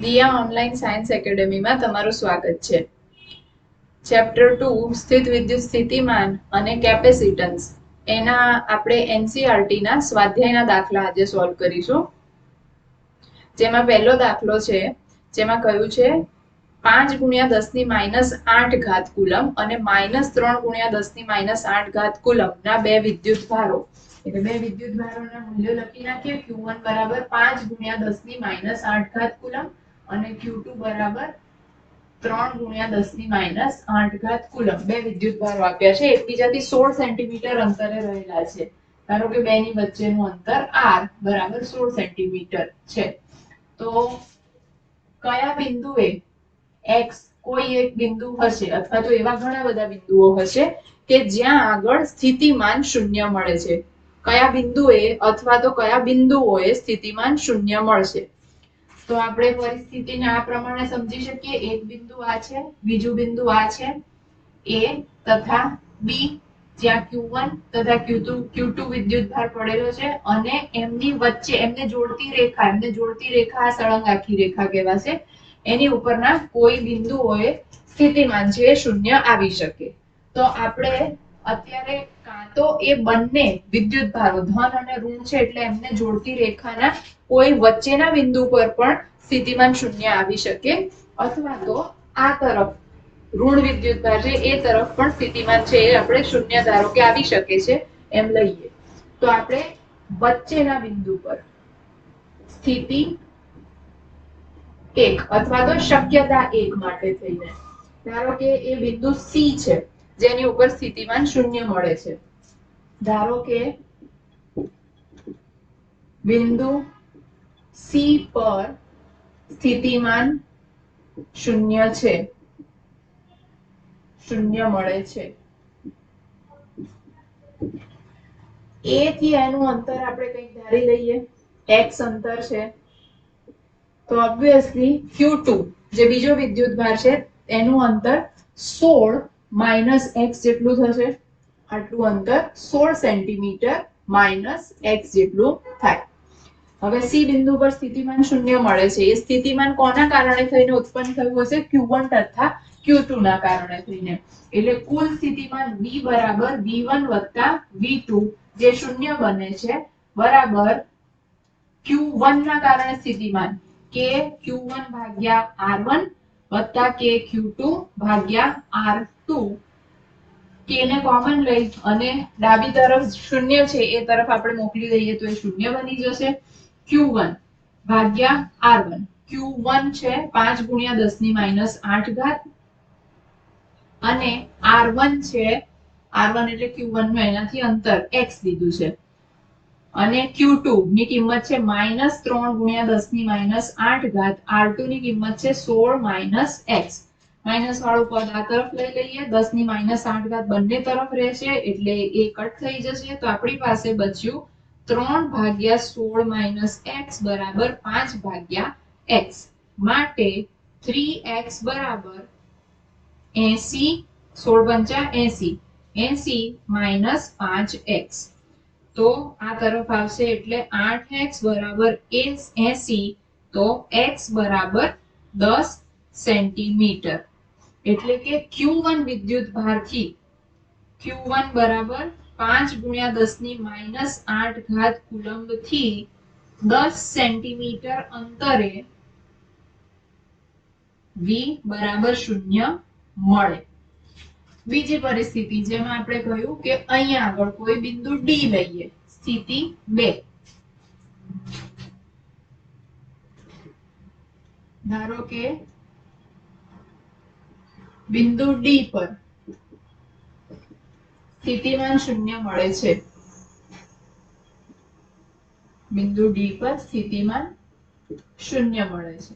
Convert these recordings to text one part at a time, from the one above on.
દિયા online science એકેડેમીમાં તમારું સ્વાગત છે. ચેપ્ટર 2 સ્થિત વિદ્યુત સ્થિતિમાન અને કેપેસિટન્સ એના આપણે એનસીઈઆરટી ના સ્વાધ્યાયના દાખલા આજે સોલ્વ કરીશું. જેમાં પહેલો દાખલો છે, જેમાં કહ્યું છે 5 ગુણ્યા 10 ની -8 ઘાત કુલમ અને -3 ગુણ્યા 10 ની -8 ઘાત કુલમ ના બે વિદ્યુત ભારો. એટલે બે વિદ્યુત ભારોના મૂલ્યો લખી નાખીએ. Q1 બરાબર 5 ગુણ્યા 10 ની -8 ઘાત કુલમ અને Q2 બરાબર 3 ગુણ્યા 10 ની -8 ઘાત કુલમ. બે વિદ્યુત ભારો આપ્યા છે, એકબીજાથી 16 સેન્ટીમીટર અંતરે રહેલા છે. ધારો કે બેની વચ્ચેનું અંતર r બરાબર 16 સેન્ટીમીટર છે. તો કયા બિંદુએ x કોઈ એક બિંદુ હશે અથવા તો એવા ઘણા બધા બિંદુઓ હશે કે જ્યાં આગળ સ્થિતિમાન શૂન્ય મળે છે. કયા બિંદુએ અથવા તો કયા બિંદુઓએ સ્થિતિમાન શૂન્ય મળશે. તો આપણે પરિસ્થિતિને આ પ્રમાણે સમજી શકીએ. એક બિંદુ આ છે, બીજું બિંદુ આ છે, A તથા B, જ્યાં Q1 તથા Q2 વિદ્યુત ભાર પડેલો છે અને એમની વચ્ચે એમને જોડતી રેખા સળંગ આખી રેખા કહેવાશે. એની ઉપરના કોઈ બિંદુઓએ સ્થિતિમાન છે શૂન્ય આવી શકે. તો આપણે અત્યારે કાં તો એ બંને વિદ્યુત ભારો ધન અને ઋણ છે એટલે એમને જોડતી રેખાના કોઈ વચ્ચેના બિંદુ પર પણ સ્થિતિમાન શૂન્ય આવી શકે, અથવા તો આ તરફ ઋણ વિદ્યુત ભાર છે એ તરફ પણ સ્થિતિમાન છે એ આપણે શૂન્ય ધારો કે આવી શકે છે એમ લઈએ. તો આપણે વચ્ચેના બિંદુ પર સ્થિતિ 1 અથવા તો શક્યતા 1 માટે થઈને ધારો કે એ બિંદુ C છે જેની ઉપર સ્થિતિમાન શૂન્ય મળે છે. ધારો કે બિંદુ C પર સ્થિતિમાન શૂન્ય છે, શૂન્ય મળે છે. A થી એનું અંતર આપણે કંઈક ધારી લઈએ, x અંતર છે. તો ઓબ્વિયસલી Q2 જે બીજો વિદ્યુત ભાર છે એનું અંતર 16 - x જેટલું થશે. આટલું અંતર 16 સેન્ટીમીટર - x જેટલું થાય. હવે C બિંદુ પર સ્થિતિમાન શૂન્ય મળે છે. એ સ્થિતિમાન કોના કારણે થઈને ઉત્પન્ન થયું હશે? Q1 તથા Q2 ના કારણે થઈને. એટલે કુલ સ્થિતિમાન V બરાબર V1 + V2 જે શૂન્ય બને છે બરાબર Q1 ના કારણે સ્થિતિમાન K Q1 ભાગ્યા R1 વત્તા K Q2 ભાગ્યા R2. K ને કોમન લઈ અને ડાબી તરફ શૂન્ય છે એ તરફ આપણે મોકલી દઈએ તો એ શૂન્ય બની જશે. Q1 ભાગ્યા R1. Q1 છે 5 ગુણ્યા 10 ની -8 ઘાત અને R1 છે, R1 એટલે Q1 નું એનાથી અંતર x લીધું છે અને Q2 ની કિંમત છે -3 ગુણ્યા 10 ની -8 ઘાત. R2 ની કિંમત છે 16 - x. માઈનસ વાળું પદ આ તરફ લઈ લઈએ. 10 ની -8 ઘાત બંને તરફ રહેશે એટલે એ કટ થઈ જશે. તો આપણી પાસે બચ્યું 3 ભાગ્યા 16 - x બરાબર 5 ભાગ્યા x. માટે 3x બરાબર 80, 16 × 80, 80 - 5x. તો આ તરફ આવશે એટલે 8x બરાબર 80. તો x બરાબર 10 સેન્ટીમીટર. એટલે કે Q1 વિદ્યુત ભારથી Q1 બરાબર 5 ગુણ્યા 10 ની -8 ઘાત કુલંબ થી 10 સેન્ટીમીટર અંતરે V બરાબર 0 મળે. બીજી પરિસ્થિતિ જેમાં આપણે કહ્યું કે અહીંયા આગળ કોઈ બિંદુ D લઈએ, સ્થિતિ 2. ધારો કે બિંદુ D પર સ્થિતિમાન શૂન્ય મળે છે. બિંદુ D પર સ્થિતિમાન શૂન્ય મળે છે.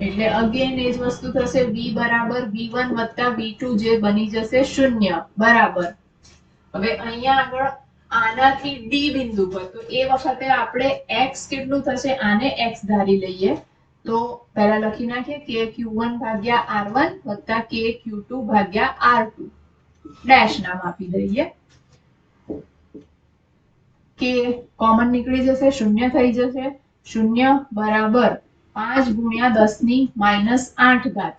એટલે અગેન એ જ વસ્તુ થશે. V બરાબર V1 + V2 જે બની જશે 0 બરાબર. હવે અહીંયા આગળ આનાથી D બિંદુ પર તો એ વખતે આપણે x કેટલું થશે આને x ધારી લઈએ. તો પહેલા લખી નાખીએ કે Q1 ભાગ્યા R1 વત્તા K Q2 ભાગ્યા R2. ડેશ નામ આપી દઈએ. કે કોમન નીકળી જશે, શૂન્ય થઈ જશે. શૂન્ય બરાબર 5 ગુણ્યા 10 ની -8 ઘાત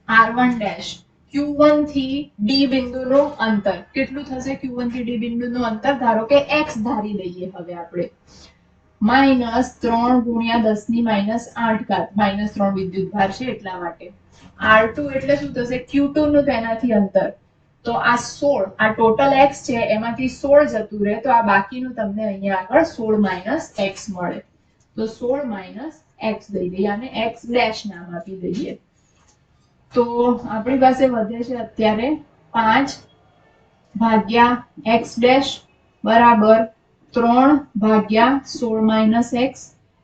r1 ડેશ q1 થી d બિંદુનું અંતર કેટલું થશે? q1 થી d બિંદુનું અંતર ધારો કે x ધારી લઈએ હવે આપણે -3 ગુણ્યા 10 ની -8 ઘાત -3 વિદ્યુત ભાર છે એટલા માટે r2 એટલે શું થશે? q2 નું તેનાથી અંતર તો આ 16 આ ટોટલ x છે એમાંથી 16 જતું રહે તો આ બાકીનું તમને અહીંયા આગળ 16 - x મળે તો 16 - x દઈ દઈએ અને x ડેશ નામ આપી દઈએ તો આપણી પાસે વધે છે અત્યારે 5 ભાગ્યા x ડેશ બરાબર 3 ભાગ્યા 16 - x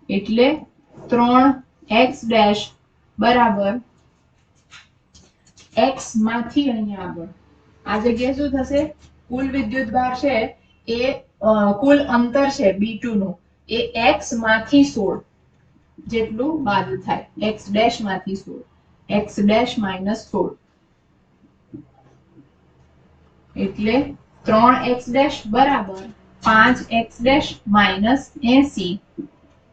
એટલે 3x ડેશ બરાબર x માંથી અહીંયા આગળ આ જગ્યાએ શું થશે? કુલ વિદ્યુત ભાર છે એ કુલ અંતર છે b2 નું એ x માંથી 16 જેટલું બાદ થાય x ડેશ માંથી 16 x ડેશ -16 એટલે 3x ડેશ બરાબર 5x ડેશ -80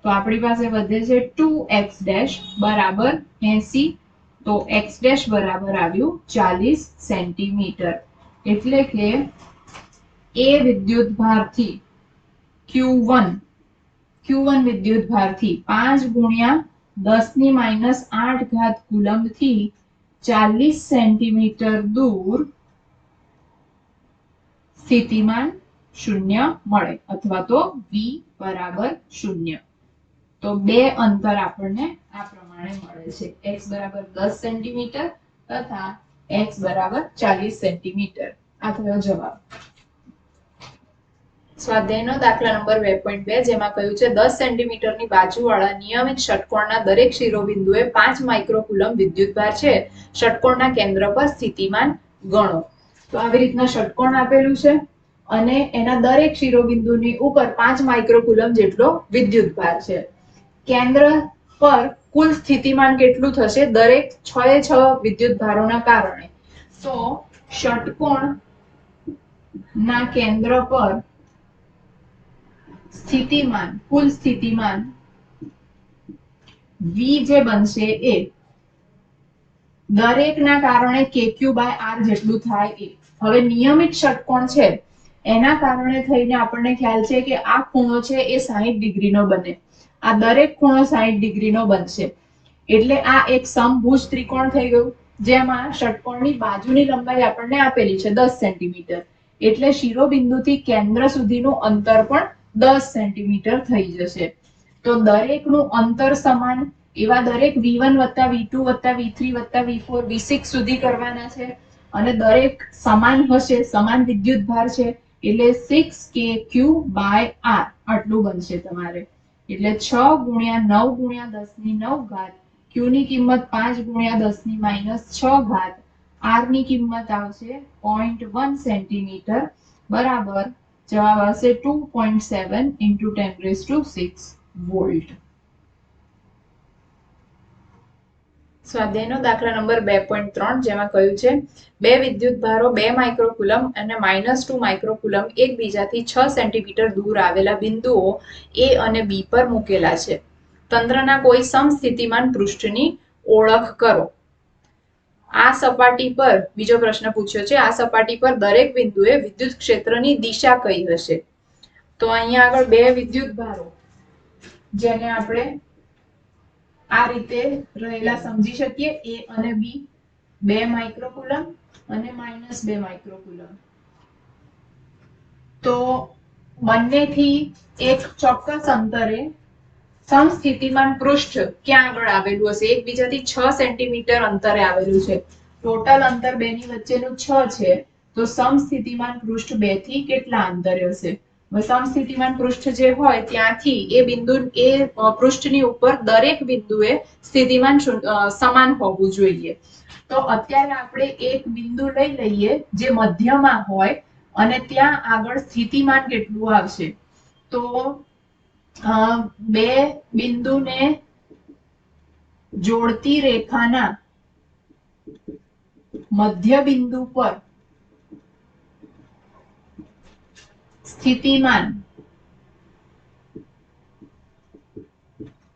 તો આપણી પાસે વધે છે 2x ડેશ બરાબર 80 તો x ડેશ બરાબર આવ્યું 40 સેન્ટીમીટર એટલે કે a વિદ્યુત ભારથી q1 વિદ્યુત ભારથી 5 ગુણ્યા 10 ની -8 ઘાત કુલંબ થી 40 સેન્ટીમીટર દૂર સ્થિતિમાન 0 મળે અથવા તો v બરાબર 0 તો બે અંતર આપણને આ પ્રમાણે મળે છે x બરાબર 10 સેન્ટીમીટર તથા x બરાબર 40 સેન્ટીમીટર આ થયો જવાબ સ્વાધ્યાયનો દાખલા નંબર 2.2 જેમાં કહ્યું છે 10 સેન્ટીમીટરની બાજુવાળા નિયમિત ષટકોણના દરેક શિરોબિંદુએ 5 માઇક્રોકુલમ વિદ્યુતભાર છે ષટકોણના કેન્દ્ર પર સ્થિતિમાન ગણો તો આવી રીતના ષટકોણ આપેલું છે અને એના દરેક શિરોબિંદુની ઉપર 5 માઇક્રોકુલમ જેટલો વિદ્યુતભાર છે કેન્દ્ર પર કુલ સ્થિતિમાન કેટલું થશે દરેક 6 એ 6 વિદ્યુતભારોના કારણે તો ષટકોણ ના કેન્દ્ર પર સ્થિતિમાન કુલ સ્થિતિમાન v જે બનશે એ દરેકના કારણે kq/r જેટલું થાય એ હવે નિયમિત ષટકોણ છે એના કારણે થઈને આપણને ખ્યાલ છે કે આ ખૂણો છે એ 60 ડિગ્રીનો બને આ દરેક ખૂણો 60 ડિગ્રીનો બનશે એટલે આ એક સમભુજ ત્રિકોણ થઈ ગયું જેમાં ષટકોણની બાજુની લંબાઈ આપણને આપેલી છે 10 સેન્ટીમીટર એટલે શિરોબિંદુથી કેન્દ્ર સુધીનું અંતર પણ 10 સેન્ટીમીટર થઈ જશે તો દરેકનું અંતર સમાન એવા દરેક v1 v2 v3 v4 v6 સુધી કરવાના છે અને દરેક સમાન હશે સમાન વિદ્યુત ભાર છે એટલે 6kq/r આટલું બનશે તમારે એટલે 6 ગુણ્યા 9 ગુણ્યા 10 ની 9 ઘાત q ની કિંમત 5 ગુણ્યા 10 ની -6 ઘાત r ની કિંમત આવશે 0.1 સેન્ટીમીટર બરાબર જવાબ આવશે 2.7 × 10⁶ વોલ્ટ સ્વાધ્યાયનો દાખલા નંબર 2.3 જેમાં કહ્યું છે બે વિદ્યુતભારો 2 માઇક્રોકુલમ અને -2 માઇક્રોકુલમ એકબીજાથી 6 સેન્ટીમીટર દૂર આવેલા બિંદુઓ a અને b પર મૂકેલા છે તંત્રના કોઈ સમસ્થિતિમાન પૃષ્ઠની ઓળખ કરો આ સપાટી પર બીજો પ્રશ્ન પૂછ્યો છે આ સપાટી પર દરેક બિંદુએ વિદ્યુત ક્ષેત્રની દિશા કઈ હશે તો અહીંયા આગળ બે વિદ્યુતભારો જેને આપણે આ રીતે રહેલા સમજી શકીએ a અને b 2 માઇક્રોકુલમ અને -2 માઇક્રોકુલમ તો બંનેથી એક ચોક્કસ અંતરે સમસ્થિતિમાન પૃષ્ઠ ક્યાં આગળ આવેલું હશે એકબીજાથી 6 સેન્ટીમીટર અંતરે આવેલું છે ટોટલ અંતર બેની વચ્ચેનું 6 છે તો સમસ્થિતિમાન પૃષ્ઠ 2 થી કેટલા અંતરે હશે સમસ્થિતિમાન પૃષ્ઠ જે હોય ત્યાંથી એ બિંદુ એ પૃષ્ઠની ઉપર દરેક બિંદુએ સ્થિતિમાન સમાન હોવું જોઈએ તો અત્યારે આપણે એક બિંદુ લઈ લઈએ જે મધ્યમાં હોય અને ત્યાં આગળ સ્થિતિમાન કેટલું આવશે તો બે બિંદુને જોડતી રેખાના મધ્ય બિંદુ પર સ્થિતિમાન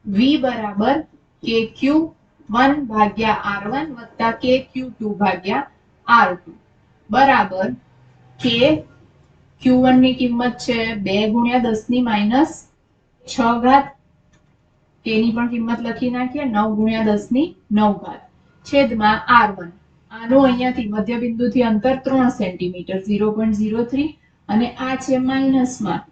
v બરાબર kq1 ભાગ્યા r1 વત્તા kq2 ભાગ્યા r2 બરાબર k q1 ની કિંમત છે 2 ગુણ્યા 10 ની માઈનસ 6 ઘાત, k ની પણ કિંમત લખી નાખીએ 9 ગુણ્યા 10 ની 9 ઘાત છેદમાં r1. આનું અહીંયાથી મધ્ય બિંદુથી અંતર 3 સેન્ટીમીટર 0.03 અને આ છે માઈનસમાં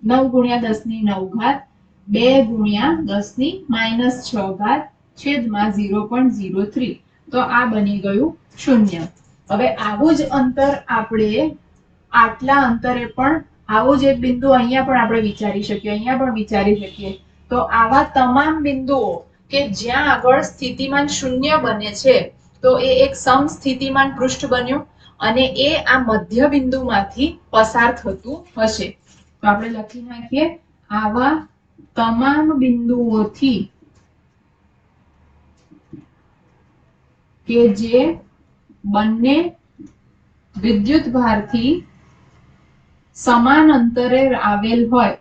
9 ગુણ્યા 10 ની 9 ઘાત 2 ગુણ્યા 10 ની માઈનસ 6 ઘાત છેદમાં 0.03. તો આ બની ગયું 0. હવે આવું જ અંતર આપણે આટલા અંતરે પણ આવું જ એક બિંદુ અહીંયા પણ આપણે વિચારી શકીએ, અહીંયા પણ વિચારી શકીએ. તો આવા તમામ બિંદુઓ કે જ્યાં આગળ સ્થિતિમાન 0 બને છે તો એ એક સમસ્થિતિમાન પૃષ્ઠ બન્યું અને એ આ મધ્ય બિંદુમાંથી પસાર થતું હશે. તો આપણે લખી નાખીએ આવા તમામ બિંદુઓથી કે જે બંને વિદ્યુત ભારથી સમાન અંતરે આવેલ હોય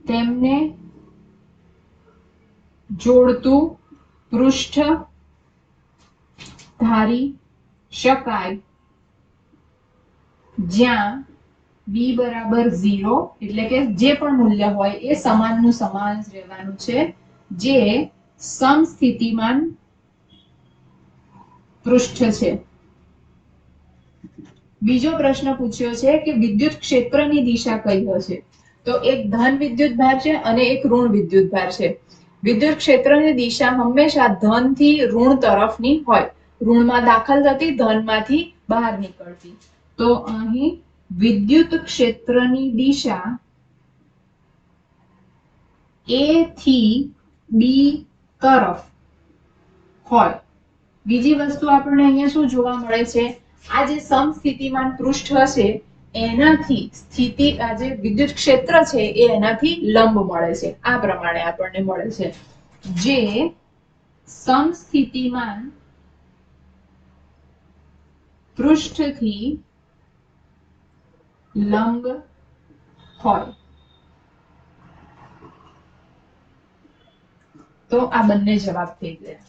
તેમને જોડતું પૃષ્ઠ ધારી શકાય જ્યાં v બરાબર 0 એટલે કે જે પણ મૂલ્ય હોય એ સમાનનું સમાન જ રહેવાનું છે, જે સમસ્થિતિમાન પૃષ્ઠ છે. બીજો પ્રશ્ન પૂછ્યો છે કે વિદ્યુત ક્ષેત્રની દિશા કઈ હશે? તો એક ધન વિદ્યુત ભાર છે અને એક ઋણ વિદ્યુત ભાર છે. વિદ્યુત ક્ષેત્રની દિશા હંમેશા ધનથી ઋણ તરફની હોય, ઋણમાં દાખલ થતી ધનમાંથી બહાર નીકળતી. તો અહીં વિદ્યુત ક્ષેત્રની દિશા a થી b તરફ હોય. બીજી વસ્તુ આપણને અહીંયા શું જોવા મળે છે? આ જે સમસ્થિતિમાન પૃષ્ઠ હશે એનાથી સ્થિતિ આ જે વિદ્યુત ક્ષેત્ર છે એ એનાથી લંબ મળે છે. આ પ્રમાણે આપણને મળે છે જે સમસ્થિતિમાન પૃષ્ઠથી લંબ હોય. તો આ બંને જવાબ થઈ ગયા.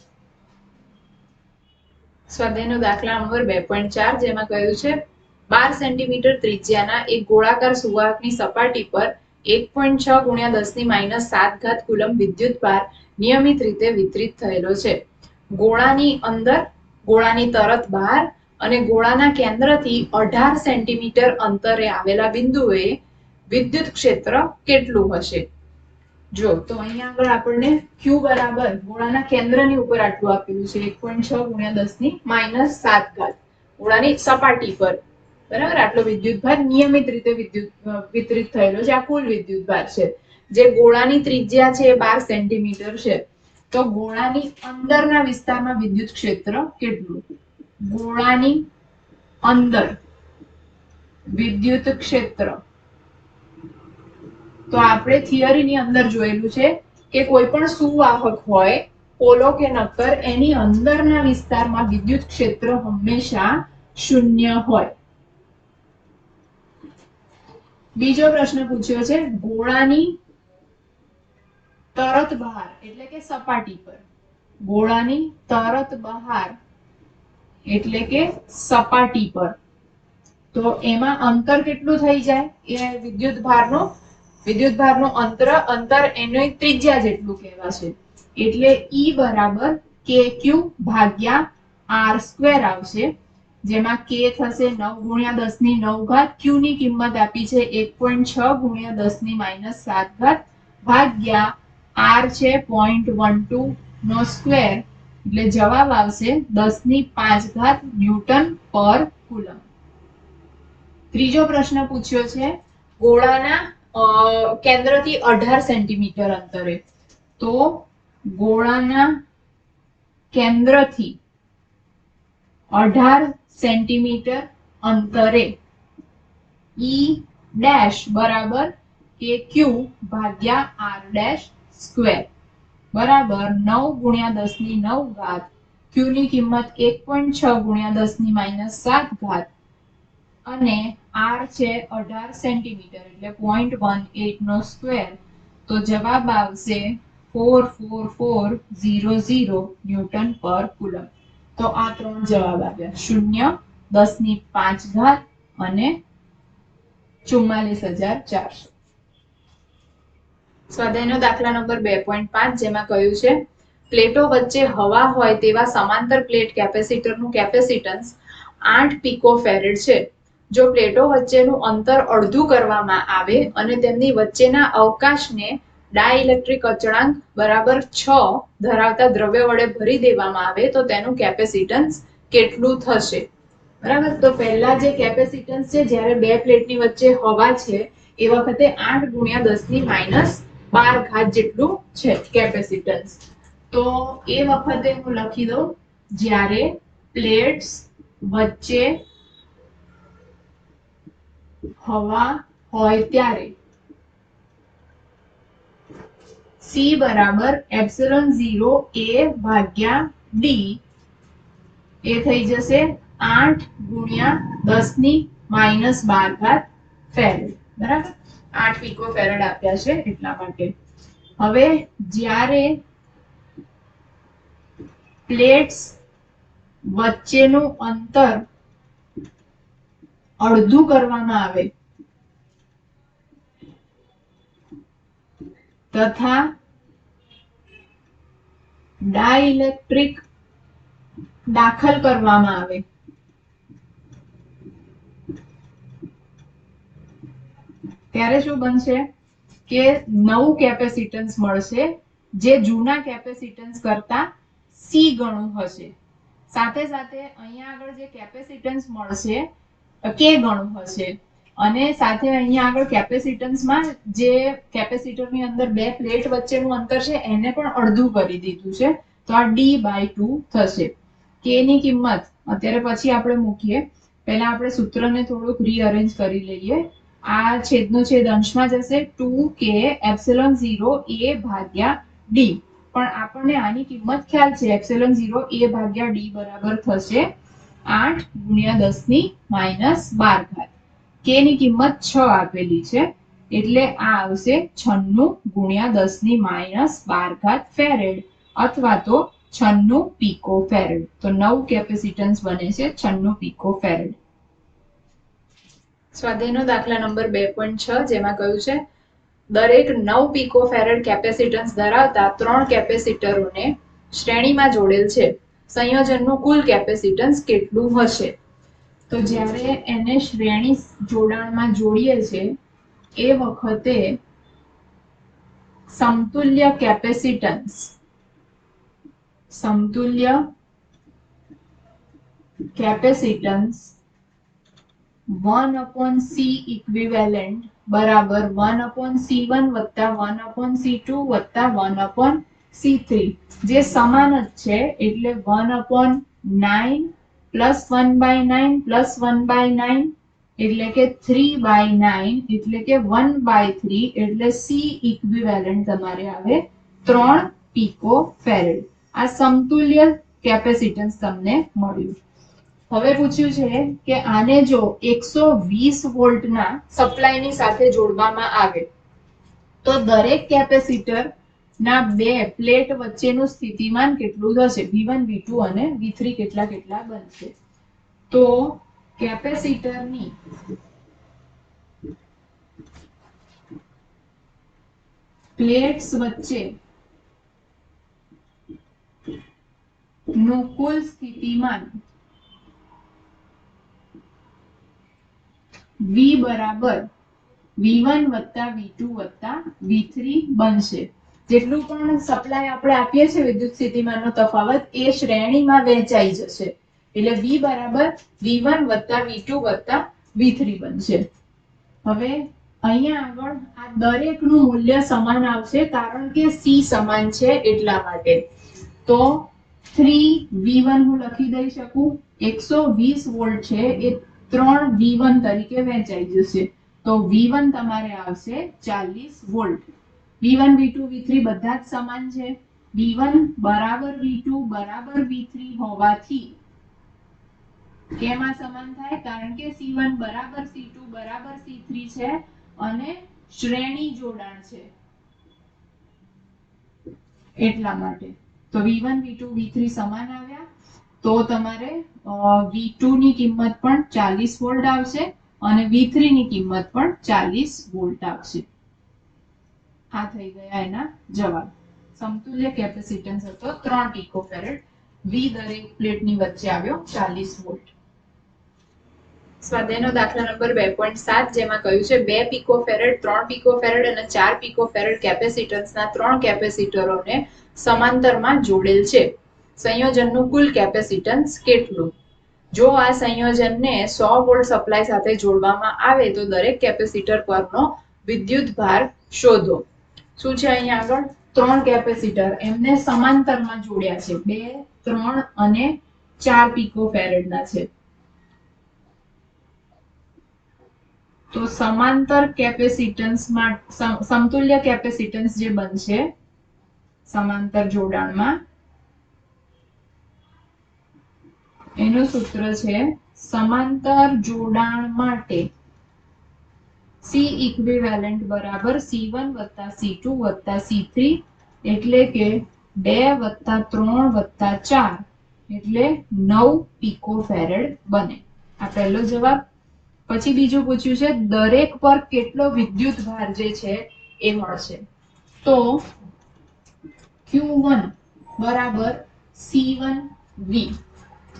સ્વાધ્યાયનો દાખલા નંબર 2.4 જેમાં કહ્યું છે 12 સેન્ટીમીટર ત્રિજ્યાના એક ગોળાકાર સુવાહકની સપાટી પર 1.6 ગુણ્યા 10 ની માઈનસ 7 ઘાત કુલમ વિદ્યુત ભાર નિયમિત રીતે વિતરિત થયેલો છે. ગોળાની અંદર, ગોળાની તરત બહાર અને ગોળાના કેન્દ્રથી 18 સેન્ટીમીટર અંતરે આવેલા બિંદુએ વિદ્યુત ક્ષેત્ર કેટલું હશે? જો તો અહીંયા આગળ આપણને q બરાબર ગોળાના કેન્દ્રની ઉપર આટલું આપેલું છે 1.6 ગુણ્યા 10 ની માઈનસ 7 ઘાત ગોળાની સપાટી પર બરાબર આટલો વિદ્યુત ભાર નિયમિત રીતે વિતરિત થયેલો છે. આ કુલ વિદ્યુત ભાર છે. જે ગોળાની ત્રિજ્યા છે એ 12 સેન્ટીમીટર છે. તો ગોળાની અંદરના વિસ્તારમાં વિદ્યુત ક્ષેત્ર કેટલું? ગોળાની અંદર વિદ્યુત ક્ષેત્ર તો આપણે થિયરીની અંદર જોયેલું છે કે કોઈ પણ સુવાહક હોય પોલો કે નક્કર એની અંદરના વિસ્તારમાં વિદ્યુત ક્ષેત્ર હંમેશા 0 હોય. બીજો પ્રશ્ન પૂછ્યો છે ગોળાની તરત બહાર એટલે કે સપાટી પર, ગોળાની તરત બહાર એટલે કે સપાટી પર તો એમાં અંતર કેટલું થઈ જાય? એ વિદ્યુત ભારનું અંતર એની ત્રિજ્યા જેટલું કહેવાશે. એટલે E બરાબર kq ભાગ્યા r² આવશે, જેમાં k થશે 9 ગુણ્યા 10 ની 9 ઘાત, q ની કિંમત આપી છે 1.6 ગુણ્યા 10 ની માઈનસ 7 ઘાત ભાગ્યા r છે 0.12 નો સ્ક્વેર એટલે જવાબ આવશે 10 ની 5 ઘાત ન્યૂટન પર કુલમ. ત્રીજો પ્રશ્ન પૂછ્યો છે ગોળાના કેન્દ્રથી 18 સેન્ટીમીટર અંતરે. તો ગોળાના કેન્દ્રથી 18 સેન્ટીમીટર અંતરે E ડેશ બરાબર kq ભાગ્યા r ડેશ સ્ક્વેર બરાબર 9 ગુણ્યા 10 ની 9 ઘાત Q ની કિંમત 1.6 ગુણ્યા 10 ની -7 ઘાત અને R છે 18 સેન્ટીમીટર એટલે 0.18 નો સ્ક્વેર, તો જવાબ આવશે 44400 ન્યૂટન પર કુલમ. તો આ ત્રણ જવાબ આવ્યા, 0, 10 ની 5 ઘાત અને 44400. સ્વાધ્યાયનો દાખલા નંબર 2.5 જેમાં કહ્યું છે પ્લેટો વચ્ચે હવા હોય તેવા સમાંતર પ્લેટ કેપેસિટરનું કેપેસિટન્સ 8 પીકોફેરેડ છે. જો પ્લેટો વચ્ચેનું અંતર અડધું કરવામાં આવે અને તેમની વચ્ચેના અવકાશને ડાઇલેક્ટ્રિક અચળાંક બરાબર 6 ધરાવતા દ્રવ્ય વડે ભરી દેવામાં આવે તો તેનું કેપેસિટન્સ કેટલું થશે? બરાબર, તો પહેલા જે કેપેસિટન્સ છે જ્યારે બે પ્લેટની વચ્ચે હવા છે એ વખતે 8 ગુણ્યા 10 ની -12 ઘાત જેટલું છે કેપેસિટન્સ. તો એ વખતે હું લખી દઉં જ્યારે પ્લેટ્સ વચ્ચે હવા હોય ત્યારે C બરાબર ε0 A ભાગ્યા D એ થઈ જશે 8 ગુણ્યા 10 ની -12 ઘાત ફેરેડ. બરાબર, 8 પીકોફેરેડ આપ્યા છે એટલા માટે. હવે જ્યારે પ્લેટ્સ વચ્ચેનું અંતર અડધું કરવામાં આવે તથા ડાઇલેક્ટ્રિક દાખલ કરવામાં આવે ત્યારે શું બનશે કે નવું કેપેસિટન્સ મળશે જે જૂના કેપેસિટન્સ કરતા C ગણું હશે. સાથે સાથે અહીંયા આગળ જે કેપેસિટન્સ મળશે K ગણું હશે અને સાથે અહીંયા આગળ કેપેસિટન્સમાં જે કેપેસિટરની અંદર બે પ્લેટ વચ્ચેનું અંતર છે એને પણ અડધું કરી દીધું છે, તો આ D/2 થશે. K ની કિંમત અત્યારે પછી આપણે મૂકીએ, પહેલા આપણે સૂત્રને થોડુંક રીઅરેન્જ કરી લઈએ. આ છેદનો છેદ અંશમાં જશે 2k ε0 A ભાગ્યા D, પણ આપણને આની કિંમત ખ્યાલ છે ε0 A ભાગ્યા D બરાબર થશે 8 ગુણ્યા 10 ની -12 ઘાત. K ની કિંમત 6 આપેલી છે એટલે આ આવશે 96 ગુણ્યા 10 ની -12 ઘાત ફેરેડ અથવા તો 96 પીકોફેરેડ. તો નવું કેપેસિટન્સ બને છે 96 પીકોફેરેડ. સ્વાધ્યાયનો દાખલા નંબર 2.6 જેમાં કહ્યું છે દરેક 9 પીકોફેરેડ કેપેસિટન્સ ધરાવતા 3 કેપેસિટરોને શ્રેણીમાં જોડેલ છે. સંયોજનનું કુલ કેપેસિટન્સ કેટલું હશે? તો જ્યારે એને શ્રેણી જોડાણમાં જોડીએ છે એ વખતે સમતુલ્ય કેપેસિટન્સ 1/C ઇક્વિવેલેન્ટ બરાબર 1/C1 વત્તા 1/C2 વત્તા 1/C3 જે સમાન જ છે એટલે 1/9 પ્લસ 1/9 પ્લસ 1/9 એટલે કે 3/9 એટલે કે 1/3 એટલે C ઇક્વિવેલેન્ટ તમારે આવે 3 પીકોફેરેડ. આ સમતુલ્ય કેપેસિટન્સ તમને મળ્યું. હવે પૂછ્યું છે કે આને જો 120 વોલ્ટના સપ્લાયની સાથે જોડવામાં આવે તો દરેક કેપેસિટર ના બે પ્લેટ વચ્ચેનું સ્થિતિમાન કેટલું થશે? V1 V2 અને V3 કેટલા કેટલા બનશે? તો કેપેસિટરની પ્લેટ્સ વચ્ચે નું કુલ સ્થિતિમાન V બરાબર V1 વત્તા V2 વત્તા V3 બનશે. જેટલું પણ સપ્લાય આપણે આપીએ છીએ વિદ્યુત સ્થિતિમાનનો તફાવત એ શ્રેણીમાં વહેંચાઈ જશે એટલે V બરાબર V1 વત્તા V2 વત્તા V3 બનશે. હવે અહીંયા આગળ આ દરેકનું મૂલ્ય સમાન આવશે કારણ કે C સમાન છે એટલા માટે. તો 3V1 હું લખી દઈ શકું, 120 વોલ્ટ છે એ 3V1 તરીકે વહેંચાઈ જશે. તો V1 તમારે આવશે 40 વોલ્ટ. V1 V2 V3 બધા જ સમાન છે. V1 બરાબર V2 બરાબર V3 હોવાથી કેમ આ સમાન થાય? કારણ કે C1 બરાબર C2 બરાબર C3 છે અને શ્રેણી જોડાણ છે એટલા માટે. તો V1 V2 V3 સમાન આવ્યા તો તમારે V2 ની કિંમત પણ 40 વોલ્ટ આવશે અને V3 ની કિંમત પણ 40 વોલ્ટ આવશે. આ થઈ ગયા એના જવાબ. સમતુલ્ય કેપેસિટન્સ હતો 3 પિકોફેરેડ. V દરેક પ્લેટની વચ્ચે આવ્યો 40 વોલ્ટ. સ્વાધ્યાયનો દાખલા નંબર 2.7 જેમાં કહ્યું છે 2 પિકોફેરેડ 3 પિકોફેરેડ અને 4 પિકોફેરેડ કેપેસિટન્સના 3 કેપેસિટરોને સમાંતરમાં જોડેલ છે. સંયોજનનું કુલ કેપેસિટન્સ કેટલું? જો આ સંયોજનને 100 વોલ્ટ સપ્લાય સાથે જોડવામાં આવે તો દરેક કેપેસિટર પરનો વિદ્યુત ભાર શોધો. શું છે અહીંયા આગળ? 3 કેપેસિટર એમને સમાંતરમાં જોડ્યા છે. 2, 3 અને 4 પિકોફેરેડના છે. તો સમાંતર કેપેસિટન્સમાં સમતુલ્ય કેપેસિટન્સ જે બનશે સમાંતર જોડાણમાં એનું સૂત્ર છે સમાંતર જોડાણ માટે C ઇક્વિવેલન્ટ બરાબર C1 + C2 + C3 એટલે કે 2 + 3 + 4 એટલે 9 પિકોફેરેડ બને. આ પહેલો જવાબ. પછી બીજું પૂછ્યું છે દરેક પર કેટલો વિદ્યુત ભાર જે છે એ મળશે. તો Q1 બરાબર C1V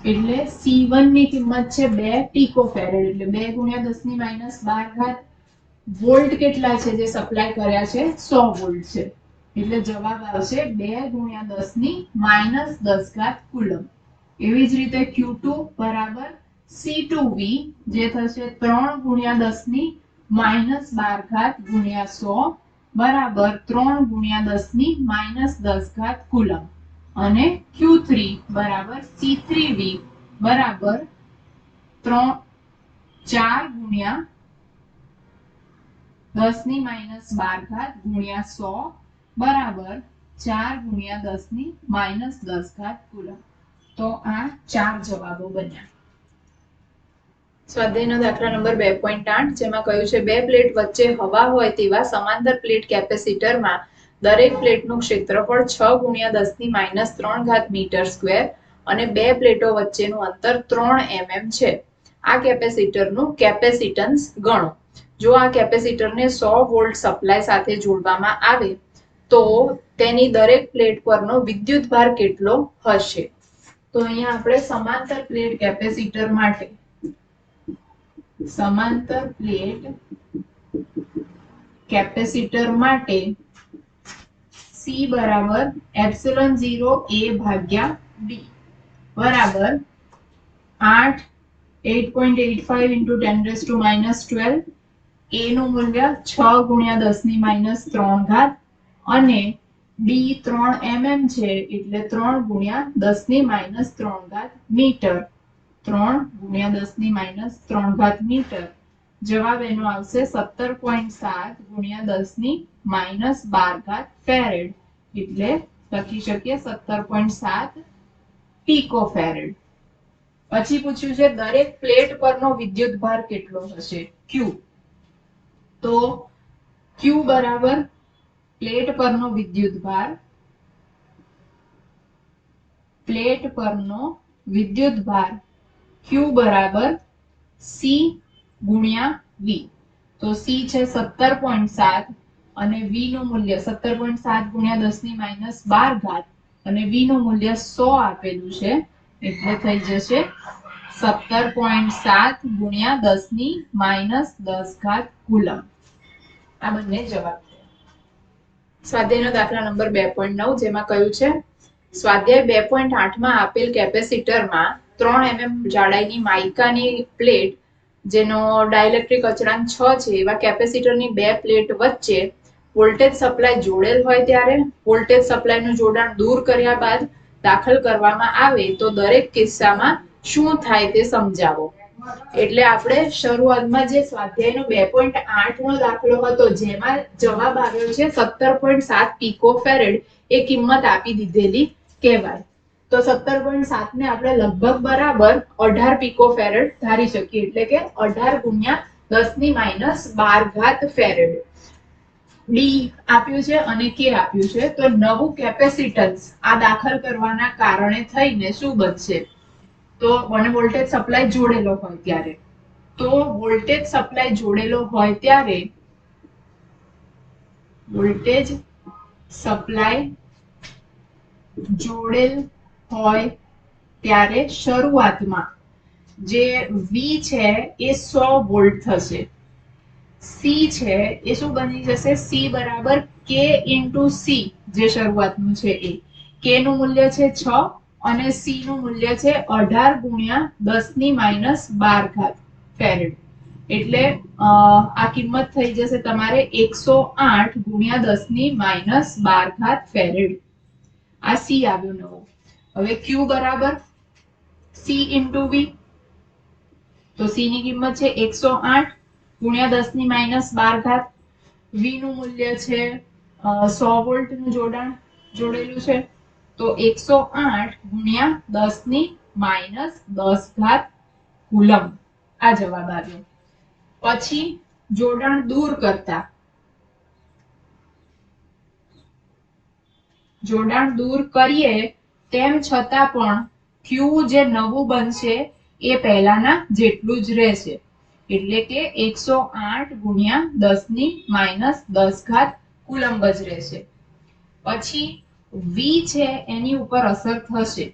એટલે C1 ની કિંમત છે 2 પિકોફેરેડ એટલે 2 × 10⁻12 વોલ્ટ કેટલા છે જે સપ્લાય કર્યા છે 100 વોલ્ટ છે એટલે જવાબ આવશે 2 × 10⁻10 કુલમ. એવી જ રીતે Q2 બરાબર C2V જે થશે 3 × 10⁻12 × 100 બરાબર 3 × 10⁻10 કુલમ. અને Q3 બરાબર C3V બરાબર 4 × 10⁻12 × 100 બરાબર 4 × 10⁻10 કુલમ. તો આ 4 જવાબો બન્યા. સ્વાધ્યાયનો દાખલા નંબર 2.8 જેમાં કહ્યું છે 2 પ્લેટ વચ્ચે હવા હોય તેવા સમાંતર પ્લેટ કેપેસિટરમાં દરેક પ્લેટનું ક્ષેત્રફળ 6 × 10⁻³ મીટર સ્ક્વેર અને 2 પ્લેટો વચ્ચેનું અંતર 3 mm છે. આ કેપેસિટરનું કેપેસિટન્સ ગણો. જો આ કેપેસિટરને 100 વોલ્ટ સપ્લાય સાથે જોડવામાં આવે તો તેની દરેક પ્લેટ પરનો વિદ્યુત ભાર કેટલો હશે? તો અહીંયા આપણે સમાંતર પ્લેટ કેપેસિટર માટે સમાંતર પ્લેટ કેપેસિટર માટે C બરાબર ε0A/d બરાબર 8.85 × 10⁻12 A નું મૂલ્ય 6 × 10⁻³ અને d 3 mm છે એટલે 3 × 10⁻³ મીટર 3 × 10⁻³ મીટર. જવાબ એનો આવશે 17.7 × 10⁻12 ફેરેડ એટલે લખી શકીએ 17.7 પિકોફેરેડ. પછી પૂછ્યું છે દરેક પ્લેટ પરનો વિદ્યુત ભાર કેટલો હશે? Q. તો Q બરાબર પ્લેટ પરનો વિદ્યુત ભાર Q બરાબર C × V. તો C છે 17.7 અને V નું મૂલ્ય 17.7 × 10⁻12 અને V નું મૂલ્ય 100 આપેલું છે એટલે થઈ જશે 17.7 × 10⁻10 કુલમ. આ બંને જવાબ. સ્વાધ્યાયનો દાખલા નંબર 2.9 જેમાં કહ્યું છે સ્વાધ્યાય 2.8 માં આપેલ કેપેસિટરમાં 3 mm જાડાઈની માઇકાની પ્લેટ જેનો ડાઇલેક્ટ્રિક અચળાંક 6 છે એવા કેપેસિટરની 2 પ્લેટ વચ્ચે વોલ્ટેજ સપ્લાય જોડેલ હોય ત્યારે વોલ્ટેજ સપ્લાયનું જોડાણ દૂર કર્યા બાદ દાખલ કરવામાં આવે તો દરેક કિસ્સામાં શું થાય તે સમજાવો. એટલે આપણે શરૂઆતમાં જે સ્વાધ્યાયનો 2.8 નો દાખલો હતો જેમાં જવાબ આવ્યો છે 17.7 પીકો ફેરેડ એ કિંમત આપી દીધેલી કહેવાય. તો 17.7 ને આપણે લગભગ બરાબર 18 પીકો ફેરેડ ધારી શકીએ, એટલે કે 18 ગુણ્યા 10 ની -12 ફેરેડ. ડી આપ્યું છે અને કે આપ્યું છે. તો નવું કેપેસિટન્સ આ દાખલ કરવાના કારણે થઈને શું બનશે? તો મને વોલ્ટેજ સપ્લાય જોડેલો હોય ત્યારે, તો વોલ્ટેજ સપ્લાય જોડેલો હોય ત્યારે વોલ્ટેજ સપ્લાય જોડેલ હોય ત્યારે શરૂઆતમાં જે વી છે એ 100 વોલ્ટ થશે. સી છે એ શું બની જશે? સી બરાબર કે ઇન્ટુ સી, જે શરૂઆતનું છે એ. કે નું મૂલ્ય છે 6 અને સી નું મૂલ્ય છે 18 ગુણ્યા 10 ની -12 ફેરેડ. એટલે આ કિંમત થઈ જશે તમારે 108 ગુણ્યા 10 ની -12 ફેરેડ. આ સી આવ્યો નવો. હવે ક્યુ બરાબર સી ઇન્ટુ વી. તો સી ની કિંમત છે 108 ગુણ્યા 10 ની -12. વી નું મૂલ્ય છે 100 વોલ્ટ નું જોડાણ જોડેલું છે, તો 108 ગુણ્યા 10 ની -10 કુલમ. આ જવાબ આવ્યો. પછી જોડાણ દૂર કરતા જોડાણ દૂર કરીએ તેમ છતાં પણ ક્યુ જે નવું બનશે એ પહેલાના જેટલું જ રહેશે, એટલે કે 108 ગુણ્યા 10 ની -10 કુલંબ જ રહેશે. પછી વી છે એની ઉપર અસર થશે.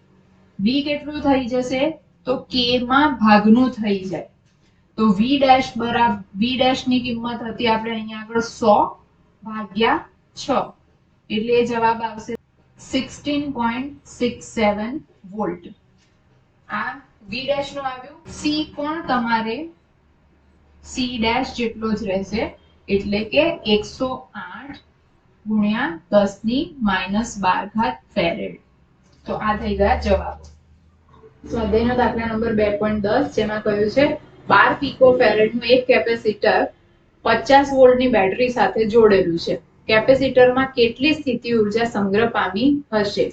વી કેટલું થઈ જશે? તો કે માં ભાગનું થઈ જાય. તો વી ડેશ બરાબર વી ડેશ ની કિંમત હતી આપણે અહીંયા આગળ 100 ભાગ્યા 6, એટલે એ જવાબ આવશે 16.67 વોલ્ટ. આ વી ડેશ નું આવ્યું. સી પણ તમારે સી ડેશ જેટલો જ રહેશે, એટલે કે 108 ગુણ્યા 10 ની -12 ફેરેડ. તો આ થઈ ગયા જવાબો. સ્વાધ્યાયનો દાખલા નંબર 2.10 જેમાં કહ્યું છે 12 પીકો ફેરેડ નું એક કેપેસિટર 50 વોલ્ટની બેટરી સાથે જોડેલું છે. કેપેસિટરમાં કેટલી સ્થિતિ ઉર્જા સંગ્રહ પામી હશે?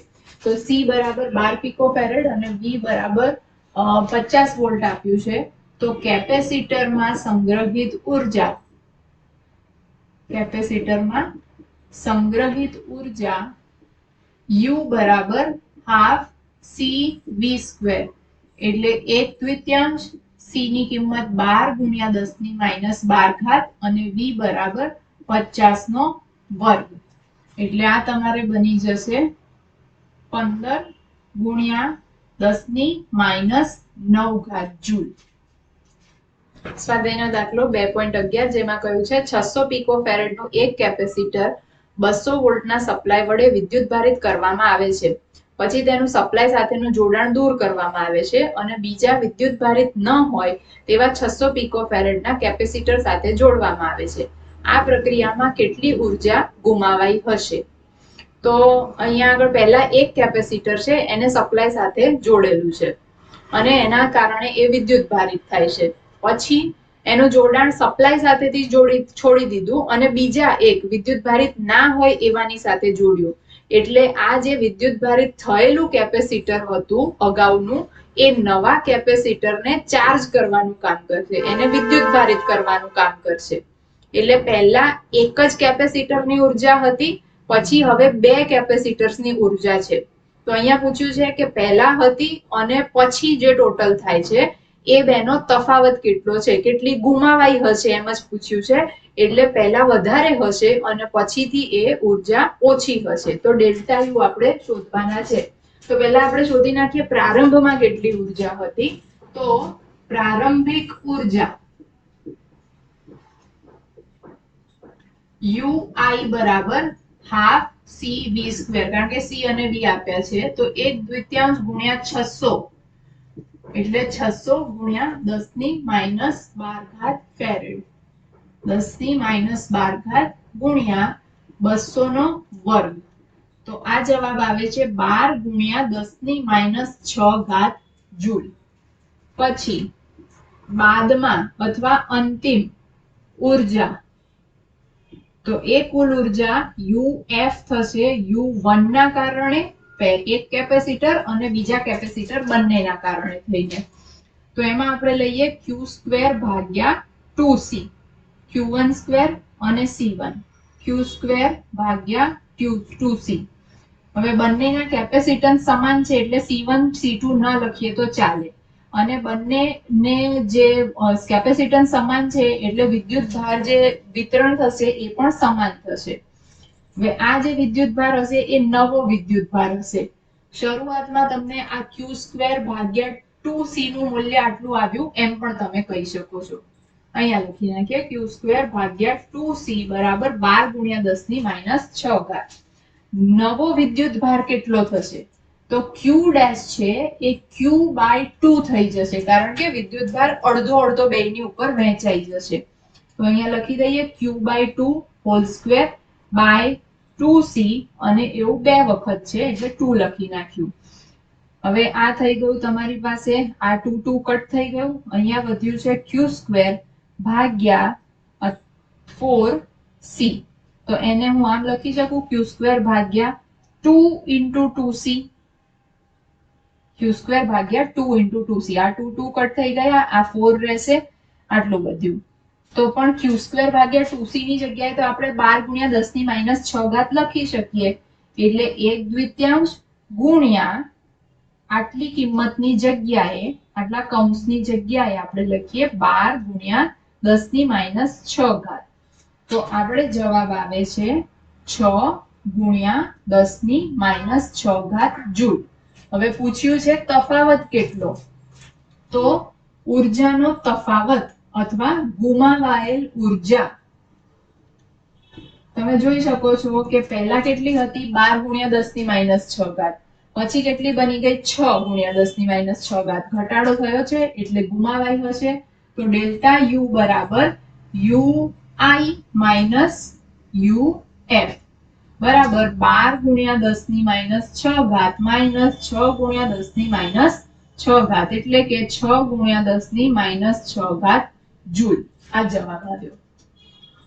તો સી બરાબર 12 પીકો ફેરેડ અને વી બરાબર 50 વોલ્ટ આપ્યું છે. તો કેપેસિટરમાં સંગ્રહિત ઉર્જા U બરાબર હાફ સી વી સ્ક્વેર, એટલે 1/3 સી ની કિંમત 12 ગુણ્યા 10 ની -12 અને વી બરાબર 50 નો વર્ગ, એટલે આ તમારે બની જશે 15 ગુણ્યા 10 ની -9 જૂલ. સ્વાધ્યાયનો દાખલો 2.11 જેમાં કહ્યું છે 600 પીકો ફેરેડ નું એક કેપેસિટર 200 વોલ્ટના સપ્લાય વડે વિદ્યુતભારિત કરવામાં આવે છે. પછી તેનું સપ્લાય સાથેનું જોડાણ દૂર કરવામાં આવે છે અને બીજા વિદ્યુતભારિત ન હોય તેવા 600 પીકો ફેરેડના કેપેસિટર સાથે જોડવામાં આવે છે. આ પ્રક્રિયામાં કેટલી ઉર્જા ગુમાવાઈ હશે? તો અહીંયા આગળ પહેલા એક કેપેસિટર છે એને સપ્લાય સાથે જોડેલું છે અને એના કારણે એ વિદ્યુતભારિત થાય છે. પછી એનું જોડાણ સપ્લાય સાથેથી છોડી દીધું અને બીજા એક વિદ્યુતભારિત ના હોય એવાની સાથે જોડ્યું, એટલે આ જે વિદ્યુતભારિત થયેલું કેપેસિટર હતું અગાઉનું એ નવા કેપેસિટરને ચાર્જ કરવાનું કામ કરશે, એને વિદ્યુતભારિત કરવાનું કામ કરશે. એટલે પહેલા એક જ કેપેસિટરની ઉર્જા હતી, પછી હવે બે કેપેસિટર્સની ઉર્જા છે. તો અહીંયા પૂછ્યું છે કે પહેલા હતી અને પછી જે ટોટલ થાય છે એ બેનો તફાવત કેટલો છે, કેટલી ગુમાવાઈ હશે એમ જ પૂછ્યું છે. એટલે પહેલા વધારે હશે અને પછીથી એ ઉર્જા ઓછી હશે. તો ડેલ્ટા યુ આપણે શોધવાના છે. તો પહેલા આપણે શોધી નાખીએ પ્રારંભમાં કેટલી ઉર્જા હતી. તો પ્રારંભિક ઉર્જા UI બરાબર હાફ સી વી સ્ક્વેર, કારણ કે સી અને વી આપ્યા છે તો 1/3 ગુણ્યા 600, એટલે 600 ગુણ્યા 10 ની -12 ફેરેડ. 10 ની -12 ગુણ્યા 200 નો વર્ગ, તો આ જવાબ આવે છે 12 ગુણ્યા 10 ની -6 જૂલ. પછી બાદમાં અથવા અંતિમ ઉર્જા, તો એ કુલ ઉર્જા UF થશે U1 ના કારણે એક કેપેસિટર અને બીજા કેપેસિટર બંનેના કારણે થઈને. તો એમાં આપણે લઈએ Q² ભાગ્યા 2C, Q1 સ્ક્વેર અને C1, Q² ભાગ્યા 2C. હવે બંનેના કેપેસિટન્સ સમાન છે એટલે C1 C2 ન લખીએ તો ચાલે, અને બંનેને જે કેપેસિટન્સ સમાન છે એટલે વિદ્યુત ભાર જે વિતરણ થશે એ પણ સમાન થશે. હવે આ જે વિદ્યુત ભાર હશે એ નવો વિદ્યુત ભાર હશે. શરૂઆતમાં તમને આ Q² ભાગ્યા 2C નું મૂલ્ય આટલું આવ્યું એમ પણ તમે કહી શકો છો. અહીંયા લખી નાખીએ Q² ભાગ્યા 2C બરાબર 12 × 10⁻⁶. નવો વિદ્યુત ભાર કેટલો થશે? તો Q ડેશ છે એ Q/2 થઈ જશે, કારણ કે વિદ્યુત ભાર અડધો અડધો બેયની ઉપર વહેંચાઈ જશે. તો અહીંયા લખી દઈએ Q/2 whole square by 2C, અને એવું બે વખત છે એટલે 2 લખી નાખ્યું. હવે આ થઈ ગયું તમારી પાસે, આ 2 કટ થઈ ગયું. અહીંયા વધ્યું છે Q² ભાગ્યા 4C. તો એને હું આમ લખી શકું Q² ભાગ્યા 2 × 2C, Q² ભાગ્યા 2 × 2C. આ 2 કટ થઈ ગયા, આ 4 રહેશે, આટલું બધું. તો પણ Q² ભાગ્યા 2C ની જગ્યાએ તો આપણે 12 × 10⁻⁶ લખી શકીએ. એટલે 1/2 ગુણ્યા આટલી કિંમતની જગ્યાએ, આટલા કૌંસની જગ્યાએ આપણે લખીએ 12 × 10⁻⁶. તો આપણે જવાબ આવે છે 6 × 10⁻⁶ જૂલ. હવે પૂછ્યું છે તફાવત કેટલો? તો ઉર્જાનો તફાવત અથવા ગુમાવાયેલ ઉર્જા તમે જોઈ શકો છો કે પહેલા કેટલી હતી? 12 × 10⁻⁶. પછી કેટલી બની ગઈ? 6 × 10⁻⁶. ઘટાડો થયો છે એટલે ગુમાવાઈ હશે. તો ડેલ્ટા U બરાબર UI માઇનસ UF બરાબર 12 × 10⁻⁶ માઇનસ 6 × 10⁻⁶, એટલે કે 6 × 10⁻⁶ જૂલ. આ જવાબ આવ્યો.